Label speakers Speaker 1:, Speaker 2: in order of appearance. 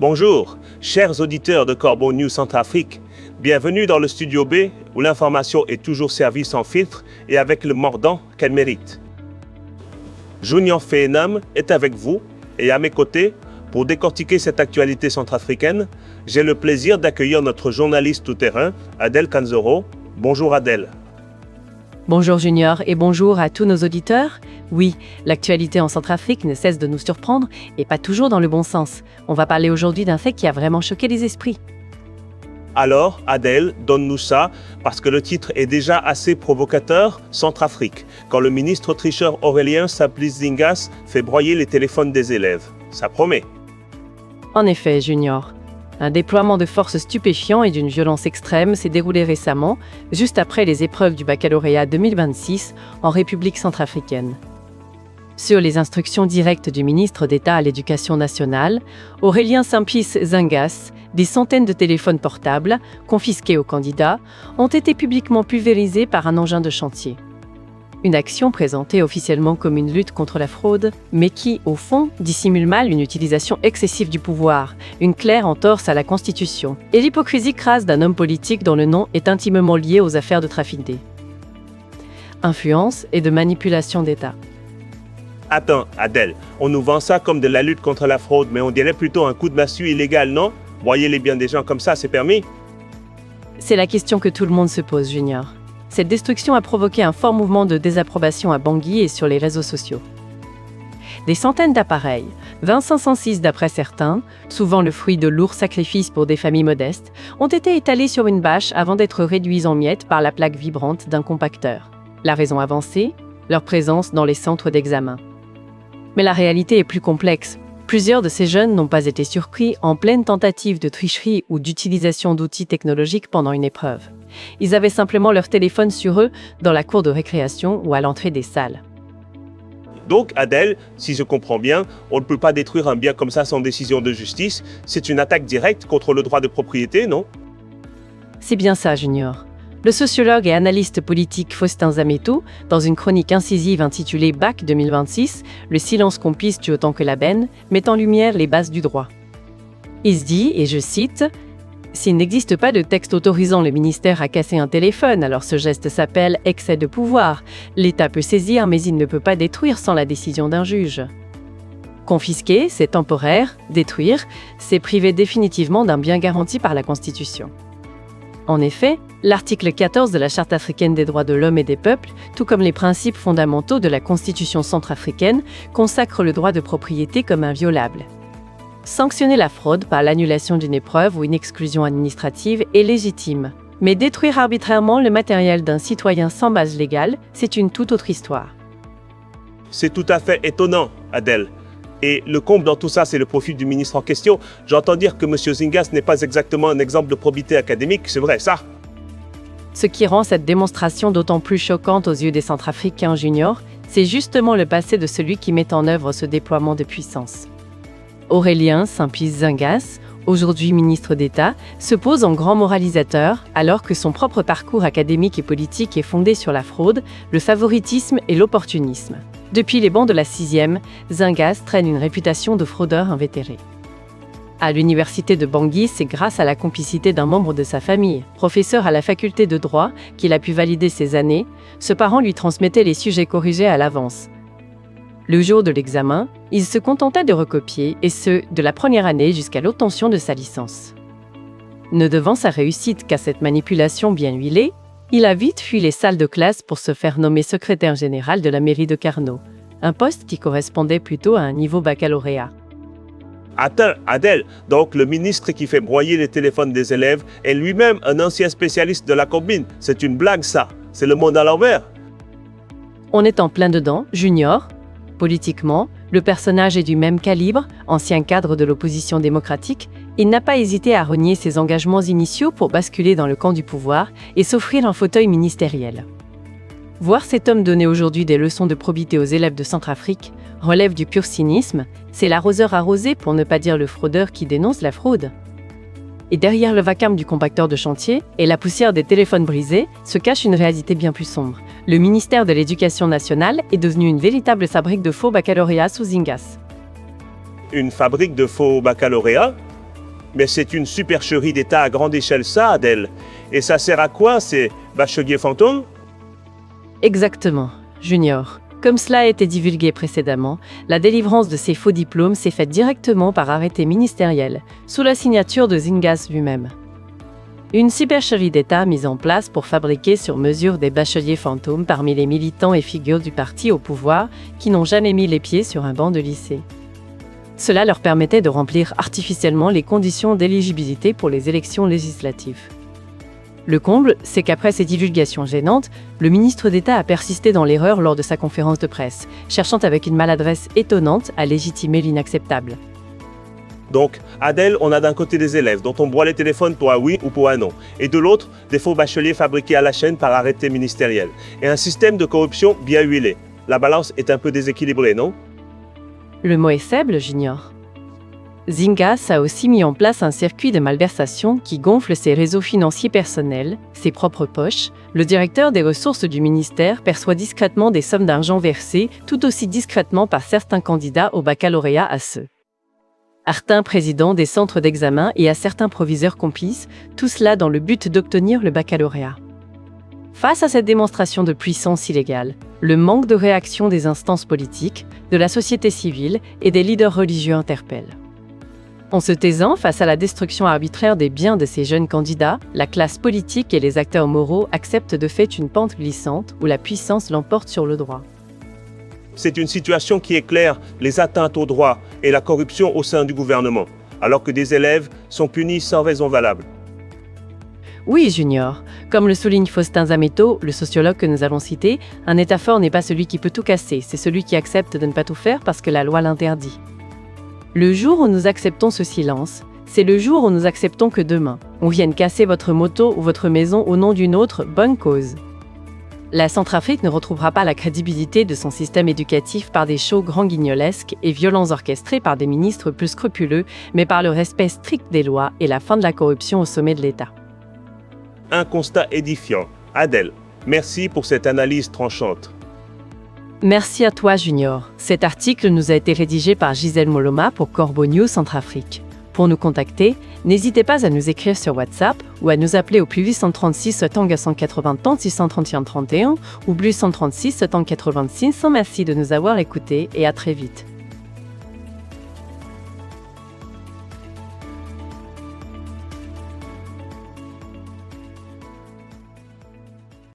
Speaker 1: Bonjour, chers auditeurs de Corbeau News Centrafrique. Bienvenue dans le Studio B, où l'information est toujours servie sans filtre et avec le mordant qu'elle mérite. Junior Féenam est avec vous et à mes côtés, pour décortiquer cette actualité centrafricaine, j'ai le plaisir d'accueillir notre journaliste tout-terrain, Adèle Kanzoro. Bonjour Adèle.
Speaker 2: Bonjour Junior et bonjour à tous nos auditeurs. Oui, l'actualité en Centrafrique ne cesse de nous surprendre et pas toujours dans le bon sens. On va parler aujourd'hui d'un fait qui a vraiment choqué les esprits.
Speaker 1: Alors, Adèle, donne-nous ça, parce que le titre est déjà assez provocateur, Centrafrique, quand le ministre tricheur Aurélien Saplis-Zingas fait broyer les téléphones des élèves. Ça promet.
Speaker 2: En effet, Junior, un déploiement de forces stupéfiant et d'une violence extrême s'est déroulé récemment, juste après les épreuves du baccalauréat 2026 en République centrafricaine. Sur les instructions directes du ministre d'État à l'Éducation nationale, Aurélien Saplis-Zingas, des centaines de téléphones portables, confisqués aux candidats, ont été publiquement pulvérisés par un engin de chantier. Une action présentée officiellement comme une lutte contre la fraude, mais qui, au fond, dissimule mal une utilisation excessive du pouvoir, une claire entorse à la Constitution, et l'hypocrisie crasse d'un homme politique dont le nom est intimement lié aux affaires de trafic d'influence et de manipulation d'État.
Speaker 1: Attends, Adèle, on nous vend ça comme de la lutte contre la fraude, mais on dirait plutôt un coup de massue illégal, non? Broyer les biens des gens comme ça, c'est permis?
Speaker 2: C'est la question que tout le monde se pose, Junior. Cette destruction a provoqué un fort mouvement de désapprobation à Bangui et sur les réseaux sociaux. Des centaines d'appareils, 2506 d'après certains, souvent le fruit de lourds sacrifices pour des familles modestes, ont été étalés sur une bâche avant d'être réduits en miettes par la plaque vibrante d'un compacteur. La raison avancée, leur présence dans les centres d'examen. Mais la réalité est plus complexe. Plusieurs de ces jeunes n'ont pas été surpris en pleine tentative de tricherie ou d'utilisation d'outils technologiques pendant une épreuve. Ils avaient simplement leur téléphone sur eux dans la cour de récréation ou à l'entrée des salles.
Speaker 1: Donc, Adèle, si je comprends bien, on ne peut pas détruire un bien comme ça sans décision de justice. C'est une attaque directe contre le droit de propriété, non?
Speaker 2: C'est bien ça, Junior. Le sociologue et analyste politique Faustin Zamétou, dans une chronique incisive intitulée BAC 2026, Le silence qu'on pisse tue autant que la benne, met en lumière les bases du droit. Il se dit, et je cite, « S'il n'existe pas de texte autorisant le ministère à casser un téléphone, alors ce geste s'appelle excès de pouvoir. L'État peut saisir, mais il ne peut pas détruire sans la décision d'un juge. Confisquer, c'est temporaire. Détruire, c'est priver définitivement d'un bien garanti par la Constitution. » En effet, l'article 14 de la Charte africaine des droits de l'homme et des peuples, tout comme les principes fondamentaux de la Constitution centrafricaine, consacrent le droit de propriété comme inviolable. Sanctionner la fraude par l'annulation d'une épreuve ou une exclusion administrative est légitime. Mais détruire arbitrairement le matériel d'un citoyen sans base légale, c'est une toute autre histoire.
Speaker 1: C'est tout à fait étonnant, Adèle. Et le comble dans tout ça, c'est le profil du ministre en question. J'entends dire que M. Zingas n'est pas exactement un exemple de probité académique, c'est vrai, ça?
Speaker 2: Ce qui rend cette démonstration d'autant plus choquante aux yeux des Centrafricains juniors, c'est justement le passé de celui qui met en œuvre ce déploiement de puissance. Aurélien Saplis-Zingas, aujourd'hui ministre d'État, se pose en grand moralisateur alors que son propre parcours académique et politique est fondé sur la fraude, le favoritisme et l'opportunisme. Depuis les bancs de la 6e, Zingas traîne une réputation de fraudeur invétéré. À l'université de Bangui, c'est grâce à la complicité d'un membre de sa famille, professeur à la faculté de droit, qu'il a pu valider ses années. Ce parent lui transmettait les sujets corrigés à l'avance. Le jour de l'examen, il se contentait de recopier, et ce, de la première année jusqu'à l'obtention de sa licence. Ne devant sa réussite qu'à cette manipulation bien huilée, il a vite fui les salles de classe pour se faire nommer secrétaire général de la mairie de Carnot, un poste qui correspondait plutôt à un niveau baccalauréat.
Speaker 1: Attends, Adèle, donc le ministre qui fait broyer les téléphones des élèves est lui-même un ancien spécialiste de la combine. C'est une blague, ça. C'est le monde à l'envers.
Speaker 2: On est en plein dedans, Junior. Politiquement, le personnage est du même calibre, ancien cadre de l'opposition démocratique. Il n'a pas hésité à renier ses engagements initiaux pour basculer dans le camp du pouvoir et s'offrir un fauteuil ministériel. Voir cet homme donner aujourd'hui des leçons de probité aux élèves de Centrafrique relève du pur cynisme. C'est l'arroseur arrosé, pour ne pas dire le fraudeur qui dénonce la fraude. Et derrière le vacarme du compacteur de chantier et la poussière des téléphones brisés se cache une réalité bien plus sombre. Le ministère de l'Éducation nationale est devenu une véritable fabrique de faux baccalauréats sous Zingas.
Speaker 1: Une fabrique de faux baccalauréats? Mais c'est une supercherie d'État à grande échelle ça, Adèle. Et ça sert à quoi ces bacheliers fantômes?
Speaker 2: Exactement, Junior. Comme cela a été divulgué précédemment, la délivrance de ces faux diplômes s'est faite directement par arrêté ministériel, sous la signature de Zingas lui-même. Une supercherie d'État mise en place pour fabriquer sur mesure des bacheliers fantômes parmi les militants et figures du parti au pouvoir qui n'ont jamais mis les pieds sur un banc de lycée. Cela leur permettait de remplir artificiellement les conditions d'éligibilité pour les élections législatives. Le comble, c'est qu'après ces divulgations gênantes, le ministre d'État a persisté dans l'erreur lors de sa conférence de presse, cherchant avec une maladresse étonnante à légitimer l'inacceptable.
Speaker 1: Donc, Adèle, on a d'un côté des élèves dont on broie les téléphones pour un oui ou pour un non, et de l'autre, des faux bacheliers fabriqués à la chaîne par arrêté ministériel, et un système de corruption bien huilé. La balance est un peu déséquilibrée, non?
Speaker 2: Le mot est faible, Junior. Zingas a aussi mis en place un circuit de malversation qui gonfle ses réseaux financiers personnels, ses propres poches. Le directeur des ressources du ministère perçoit discrètement des sommes d'argent versées, tout aussi discrètement par certains candidats au baccalauréat à ceux. Certains présidents des centres d'examen et à certains proviseurs complices, tout cela dans le but d'obtenir le baccalauréat. Face à cette démonstration de puissance illégale, le manque de réaction des instances politiques, de la société civile et des leaders religieux interpelle. En se taisant face à la destruction arbitraire des biens de ces jeunes candidats, la classe politique et les acteurs moraux acceptent de fait une pente glissante où la puissance l'emporte sur le droit.
Speaker 1: C'est une situation qui éclaire les atteintes au droit et la corruption au sein du gouvernement, alors que des élèves sont punis sans raison valable.
Speaker 2: Oui, Junior. Comme le souligne Faustin Zametto, le sociologue que nous allons citer, un État fort n'est pas celui qui peut tout casser, c'est celui qui accepte de ne pas tout faire parce que la loi l'interdit. Le jour où nous acceptons ce silence, c'est le jour où nous acceptons que demain, on vienne casser votre moto ou votre maison au nom d'une autre bonne cause. La Centrafrique ne retrouvera pas la crédibilité de son système éducatif par des shows grand guignolesques et violents orchestrés par des ministres plus scrupuleux, mais par le respect strict des lois et la fin de la corruption au sommet de l'État.
Speaker 1: Un constat édifiant. Adèle, merci pour cette analyse tranchante.
Speaker 2: Merci à toi, Junior. Cet article nous a été rédigé par Gisèle Moloma pour Corbeau News Centrafrique. Pour nous contacter, n'hésitez pas à nous écrire sur WhatsApp ou à nous appeler au plus 836 tang 180 631 31 ou plus 136 tang 86. Merci de nous avoir écoutés et à très vite.